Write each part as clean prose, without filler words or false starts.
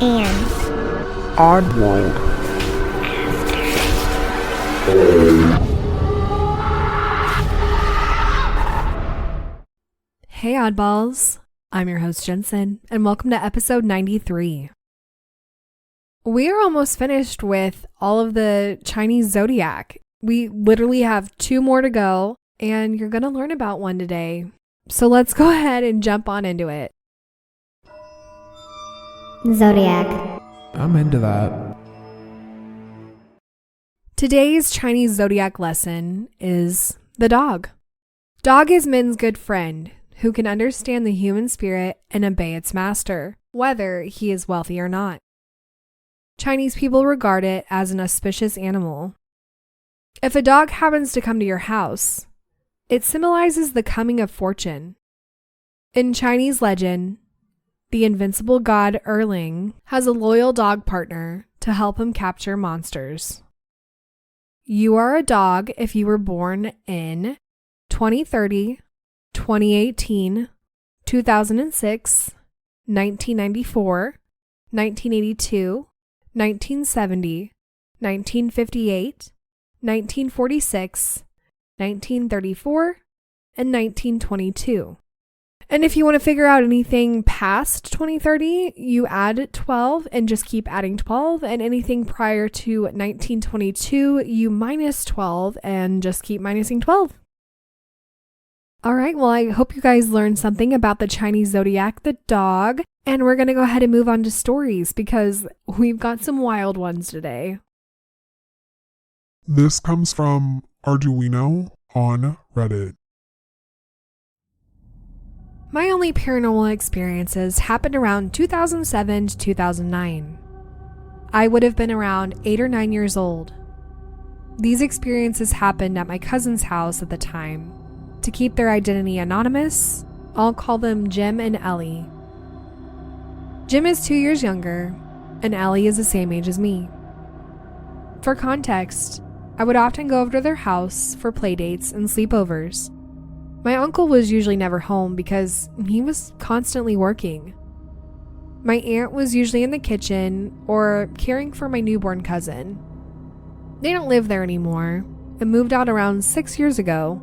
and Oddworld. Hey oddballs, I'm your host Jensen, and welcome to episode 93. We are almost finished with all of the Chinese Zodiac. We literally have 2 more to go, and you're going to learn about one today. So let's go ahead and jump on into it. Zodiac. I'm into that. Today's Chinese Zodiac lesson is the dog. Dog is men's good friend who can understand the human spirit and obey its master, whether he is wealthy or not. Chinese people regard it as an auspicious animal. If a dog happens to come to your house, it symbolizes the coming of fortune. In Chinese legend, the invincible god Erling has a loyal dog partner to help him capture monsters. You are a dog if you were born in 2030, 2018, 2006, 1994, 1982, 1970, 1958, 1946, 1934, and 1922. And if you want to figure out anything past 2030, you add 12 and just keep adding 12. And anything prior to 1922, you minus 12 and just keep minusing 12. All right, well, I hope you guys learned something about the Chinese Zodiac, the dog. And we're going to go ahead and move on to stories because we've got some wild ones today. This comes from Arduino on Reddit. My only paranormal experiences happened around 2007 to 2009. I would have been around 8 or 9 years old. These experiences happened at my cousin's house at the time. To keep their identity anonymous, I'll call them Jim and Ellie. Jim is 2 years younger, and Ellie is the same age as me. For context, I would often go over to their house for playdates and sleepovers. My uncle was usually never home because he was constantly working. My aunt was usually in the kitchen or caring for my newborn cousin. They don't live there anymore and moved out around 6 years ago.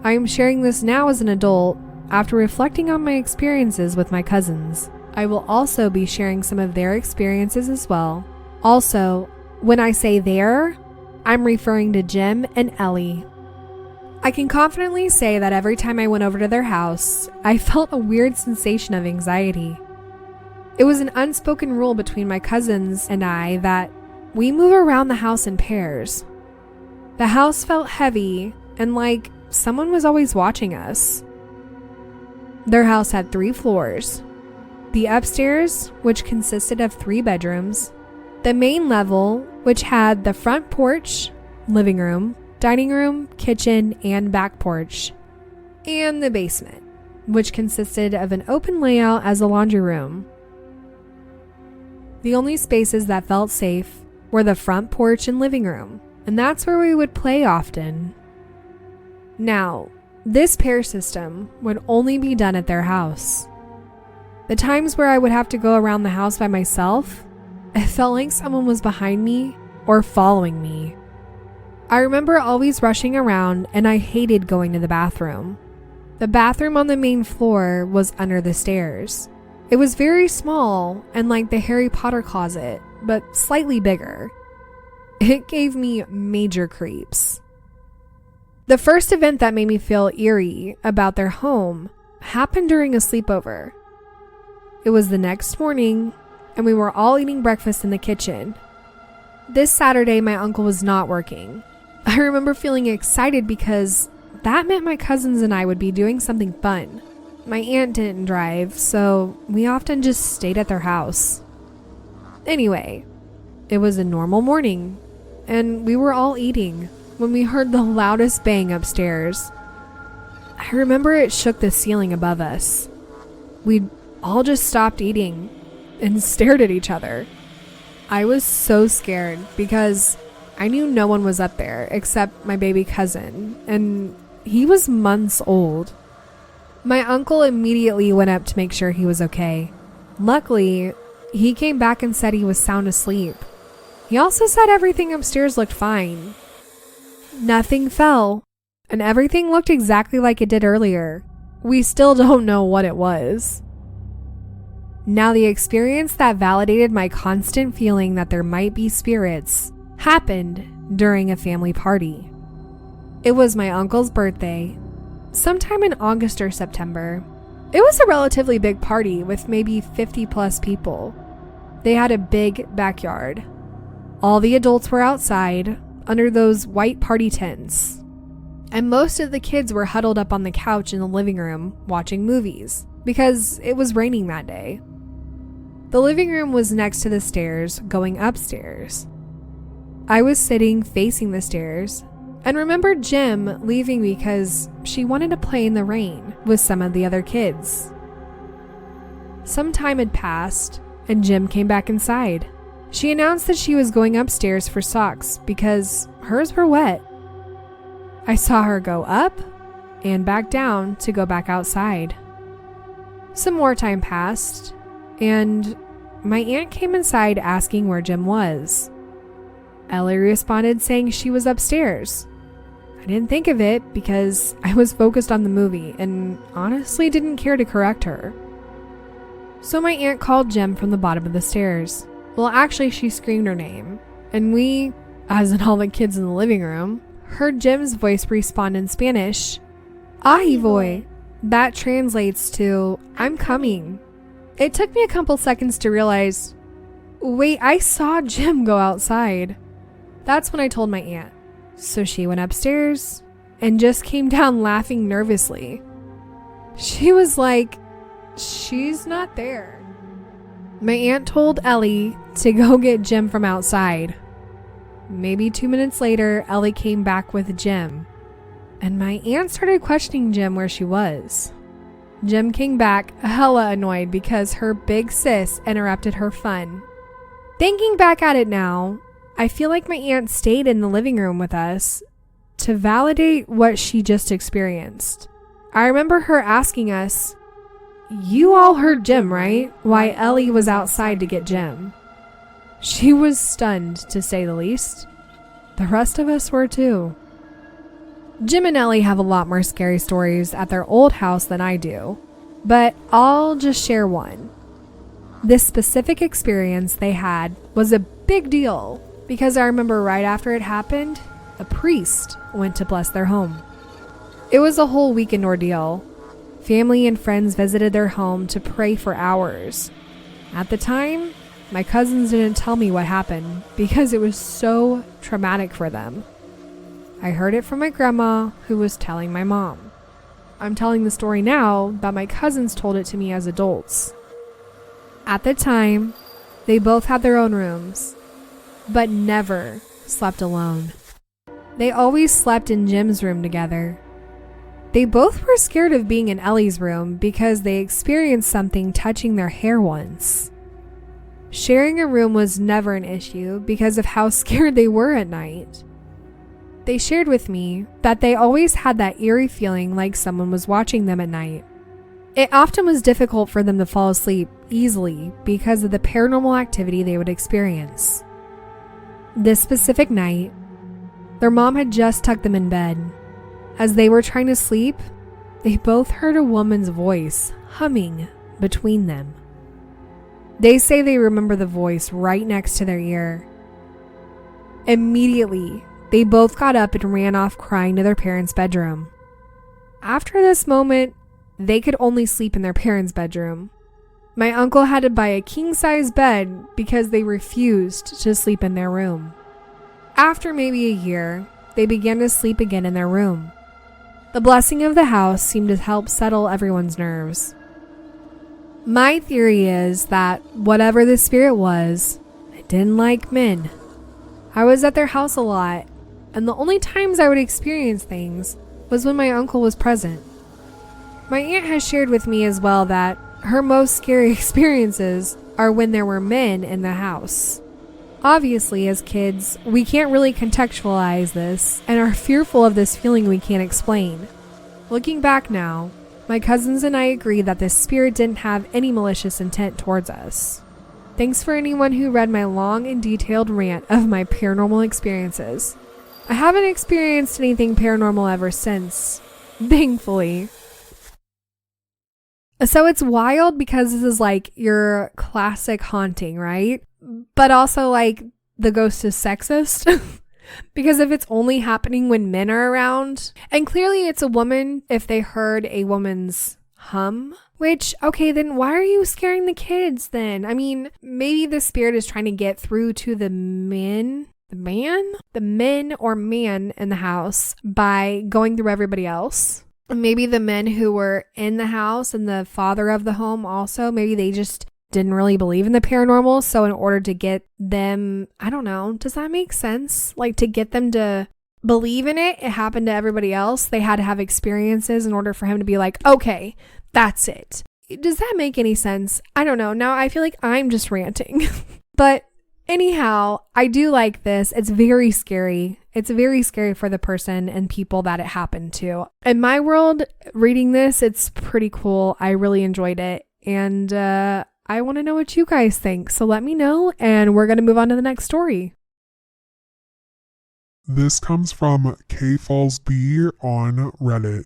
I am sharing this now as an adult after reflecting on my experiences with my cousins. I will also be sharing some of their experiences as well. Also, when I say their, I'm referring to Jim and Ellie. I can confidently say that every time I went over to their house, I felt a weird sensation of anxiety. It was an unspoken rule between my cousins and I that we move around the house in pairs. The house felt heavy and like someone was always watching us. Their house had 3 floors. The upstairs, which consisted of 3 bedrooms, the main level, which had the front porch, living room, dining room, kitchen, and back porch, and the basement, which consisted of an open layout as a laundry room. The only spaces that felt safe were the front porch and living room, and that's where we would play often. Now, this pair system would only be done at their house. The times where I would have to go around the house by myself, it felt like someone was behind me or following me. I remember always rushing around and I hated going to the bathroom. The bathroom on the main floor was under the stairs. It was very small and like the Harry Potter closet, but slightly bigger. It gave me major creeps. The first event that made me feel eerie about their home happened during a sleepover. It was the next morning and we were all eating breakfast in the kitchen. This Saturday, my uncle was not working. I remember feeling excited because that meant my cousins and I would be doing something fun. My aunt didn't drive, so we often just stayed at their house. Anyway, it was a normal morning, and we were all eating when we heard the loudest bang upstairs. I remember it shook the ceiling above us. We all just stopped eating and stared at each other. I was so scared because I knew no one was up there except my baby cousin, and he was months old. My uncle immediately went up to make sure he was okay. Luckily, He came back and said he was sound asleep. He also said everything upstairs looked fine. Nothing fell, and everything looked exactly like it did earlier. We still don't know what it was. Now, the experience that validated my constant feeling that there might be spirits happened during a family party. It was my uncle's birthday, sometime in August or September. It was a relatively big party with maybe 50 plus people. They had a big backyard. All the adults were outside under those white party tents, and most of the kids were huddled up on the couch in the living room watching movies because it was raining that day. The living room was next to the stairs going upstairs. I was sitting facing the stairs and remembered Jim leaving because she wanted to play in the rain with some of the other kids. Some time had passed and Jim came back inside. She announced that she was going upstairs for socks because hers were wet. I saw her go up and back down to go back outside. Some more time passed, and my aunt came inside asking where Jim was. Ellie responded saying she was upstairs. I didn't think of it because I was focused on the movie and honestly didn't care to correct her. So my aunt called Jim from the bottom of the stairs. Well, actually, she screamed her name, and we, as in all the kids in the living room, heard Jim's voice respond in Spanish, "Ahí voy." That translates to, "I'm coming." It took me a couple seconds to realize, wait, I saw Jim go outside. That's when I told my aunt. So she went upstairs and just came down laughing nervously. She was like, "She's not there." My aunt told Ellie to go get Jim from outside. Maybe 2 minutes later, Ellie came back with Jim, and my aunt started questioning Jim where she was. Jim came back hella annoyed because her big sis interrupted her fun. Thinking back at it now, I feel like my aunt stayed in the living room with us to validate what she just experienced. I remember her asking us, "You all heard Jim, right? Why Ellie was outside to get Jim." She was stunned, to say the least. The rest of us were too. Jim and Ellie have a lot more scary stories at their old house than I do, but I'll just share one. This specific experience they had was a big deal because I remember right after it happened, a priest went to bless their home. It was a whole weekend ordeal. Family and friends visited their home to pray for hours. At the time, my cousins didn't tell me what happened because it was so traumatic for them. I heard it from my grandma, who was telling my mom. I'm telling the story now, but my cousins told it to me as adults. At the time, they both had their own rooms, but never slept alone. They always slept in Jim's room together. They both were scared of being in Ellie's room because they experienced something touching their hair once. Sharing a room was never an issue because of how scared they were at night. They shared with me that they always had that eerie feeling like someone was watching them at night. It often was difficult for them to fall asleep easily because of the paranormal activity they would experience. This specific night, their mom had just tucked them in bed. As they were trying to sleep, they both heard a woman's voice humming between them. They say they remember the voice right next to their ear. Immediately, they both got up and ran off crying to their parents' bedroom. After this moment, they could only sleep in their parents' bedroom. My uncle had to buy a king-size bed because they refused to sleep in their room. After maybe a year, they began to sleep again in their room. The blessing of the house seemed to help settle everyone's nerves. My theory is that whatever the spirit was, it didn't like men. I was at their house a lot, and the only times I would experience things was when my uncle was present. My aunt has shared with me as well that her most scary experiences are when there were men in the house. Obviously, as kids, we can't really contextualize this and are fearful of this feeling we can't explain. Looking back now, my cousins and I agree that this spirit didn't have any malicious intent towards us. Thanks for anyone who read my long and detailed rant of my paranormal experiences. I haven't experienced anything paranormal ever since, thankfully. So it's wild because this is like your classic haunting, right? But also like the ghost is sexist. Because if it's only happening when men are around, and clearly it's a woman if they heard a woman's hum, which, okay, then why are you scaring the kids then? I mean, maybe the spirit is trying to get through to the men or man in the house by going through everybody else. Maybe the men who were in the house and the father of the home also, maybe they just didn't really believe in the paranormal. So in order to get them, I don't know, does that make sense? Like to get them to believe in it, it happened to everybody else. They had to have experiences in order for him to be like, okay, that's it. Does that make any sense? I don't know. Now I feel like I'm just ranting. But anyhow, I do like this. It's very scary. It's very scary for the person and people that it happened to. In my world, reading this, it's pretty cool. I really enjoyed it. And I want to know what you guys think. So let me know, and we're going to move on to the next story. This comes from kfallsb on Reddit.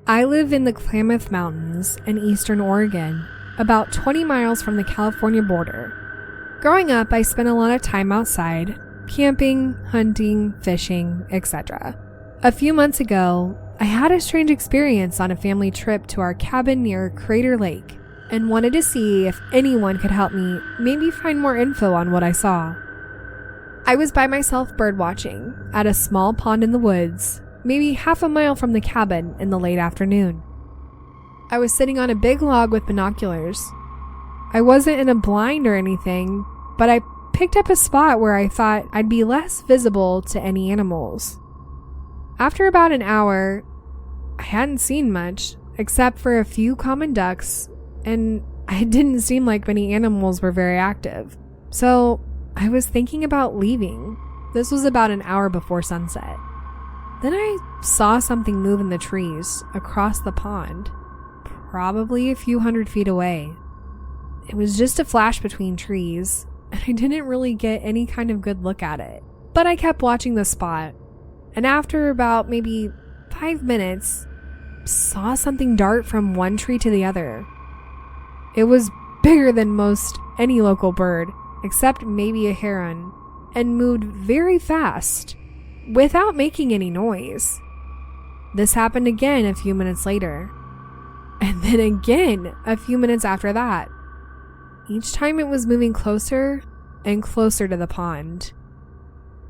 I live in the Klamath Mountains in eastern Oregon, about 20 miles from the California border. Growing up, I spent a lot of time outside, camping, hunting, fishing, etc. A few months ago, I had a strange experience on a family trip to our cabin near Crater Lake and wanted to see if anyone could help me maybe find more info on what I saw. I was by myself birdwatching at a small pond in the woods, maybe half a mile from the cabin in the late afternoon. I was sitting on a big log with binoculars. I wasn't in a blind or anything, but I picked up a spot where I thought I'd be less visible to any animals. After about an hour, I hadn't seen much, except for a few common ducks, and it didn't seem like many animals were very active. So I was thinking about leaving. This was about an hour before sunset. Then I saw something move in the trees across the pond, probably a few hundred feet away. It was just a flash between trees, and I didn't really get any kind of good look at it. But I kept watching the spot, and after about maybe 5 minutes, saw something dart from one tree to the other. It was bigger than most any local bird, except maybe a heron, and moved very fast, without making any noise. This happened again a few minutes later, and then again a few minutes after that. Each time it was moving closer and closer to the pond.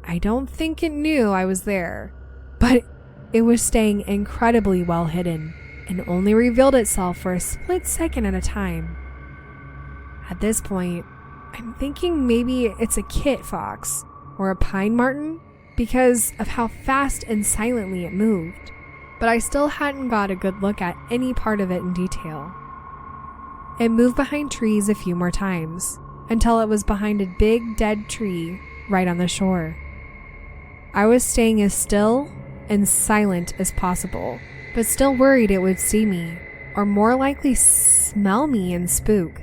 I don't think it knew I was there, but it was staying incredibly well hidden and only revealed itself for a split second at a time. At this point, I'm thinking maybe it's a kit fox or a pine marten because of how fast and silently it moved, but I still hadn't got a good look at any part of it in detail. It moved behind trees a few more times until it was behind a big dead tree right on the shore. I was staying as still and silent as possible, but still worried it would see me, or more likely smell me and spook.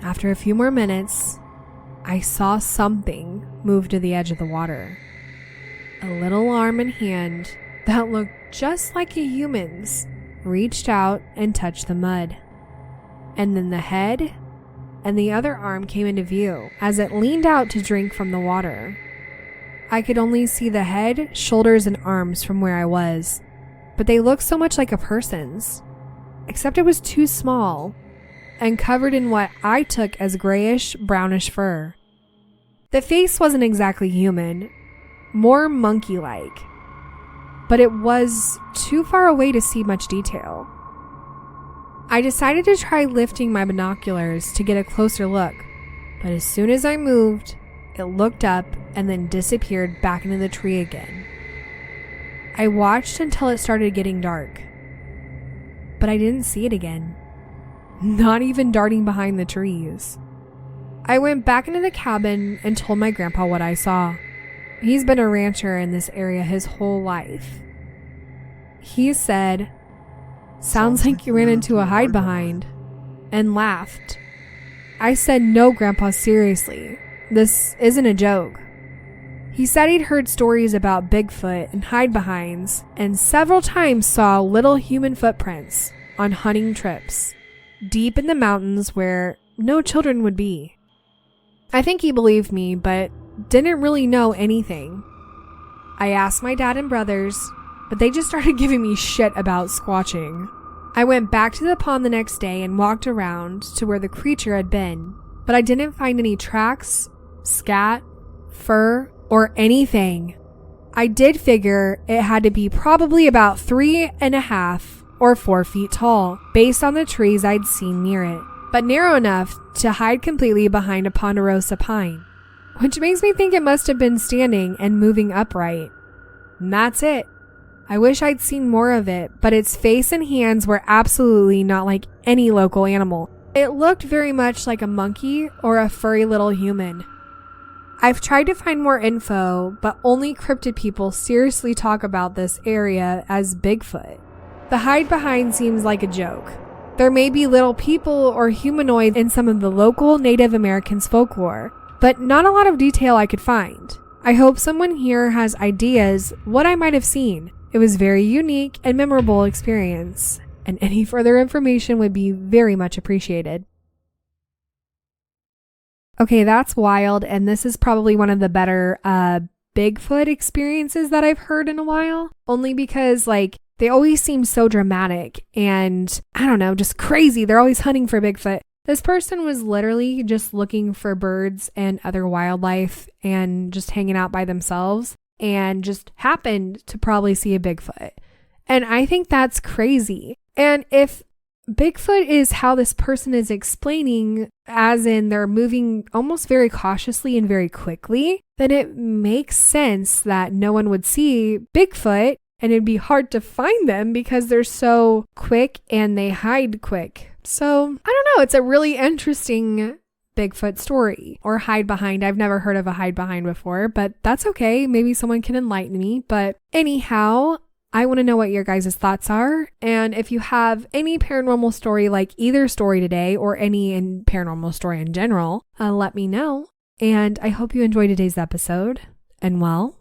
After a few more minutes, I saw something move to the edge of the water. A little arm and hand that looked just like a human's reached out and touched the mud. And then the head and the other arm came into view as it leaned out to drink from the water. I could only see the head, shoulders, and arms from where I was, but they looked so much like a person's, except it was too small and covered in what I took as grayish, brownish fur. The face wasn't exactly human, more monkey-like, but it was too far away to see much detail. I decided to try lifting my binoculars to get a closer look, but as soon as I moved, it looked up and then disappeared back into the tree again. I watched until it started getting dark, but I didn't see it again, not even darting behind the trees. I went back into the cabin and told my grandpa what I saw. He's been a rancher in this area his whole life. He said, "Sounds like you ran into a hide behind," and laughed. I said, "No, Grandpa, seriously. This isn't a joke." He said he'd heard stories about Bigfoot and hide-behinds, and several times saw little human footprints on hunting trips, deep in the mountains where no children would be. I think he believed me, but didn't really know anything. I asked my dad and brothers, but they just started giving me shit about squatching. I went back to the pond the next day and walked around to where the creature had been, but I didn't find any tracks, scat, fur, or anything. I did figure it had to be probably about 3.5 or 4 feet tall, based on the trees I'd seen near it, but narrow enough to hide completely behind a ponderosa pine, which makes me think it must have been standing and moving upright. And that's it. I wish I'd seen more of it, but its face and hands were absolutely not like any local animal. It looked very much like a monkey or a furry little human. I've tried to find more info, but only cryptid people seriously talk about this area as Bigfoot. The hide behind seems like a joke. There may be little people or humanoids in some of the local Native Americans' folklore, but not a lot of detail I could find. I hope someone here has ideas what I might have seen. It was a very unique and memorable experience, and any further information would be very much appreciated. Okay, that's wild, and this is probably one of the better Bigfoot experiences that I've heard in a while. Only because, they always seem so dramatic and, I don't know, just crazy. They're always hunting for Bigfoot. This person was literally just looking for birds and other wildlife and just hanging out by themselves and just happened to probably see a Bigfoot. And I think that's crazy. And if Bigfoot is how this person is explaining, as in they're moving almost very cautiously and very quickly, then it makes sense that no one would see Bigfoot and it'd be hard to find them because they're so quick and they hide quick. So, I don't know, it's a really interesting Bigfoot story or hide behind. I've never heard of a hide behind before, but that's okay. Maybe someone can enlighten me. But anyhow, I want to know what your guys' thoughts are. And if you have any paranormal story like either story today or any paranormal story in general, let me know. And I hope you enjoyed today's episode. And well,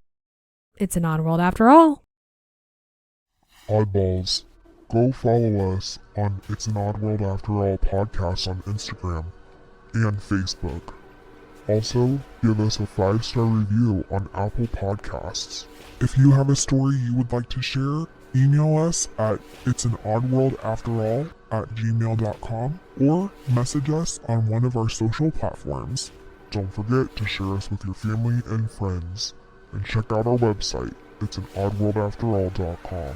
it's an odd world after all. Oddballs. Go follow us on It's an Odd World After All podcast on Instagram and Facebook. Also, give us a 5-star review on Apple Podcasts. If you have a story you would like to share, email us at itsanOddWorldAfterAll@gmail.com or message us on one of our social platforms. Don't forget to share us with your family and friends. And check out our website, itsanOddWorldAfterAll.com.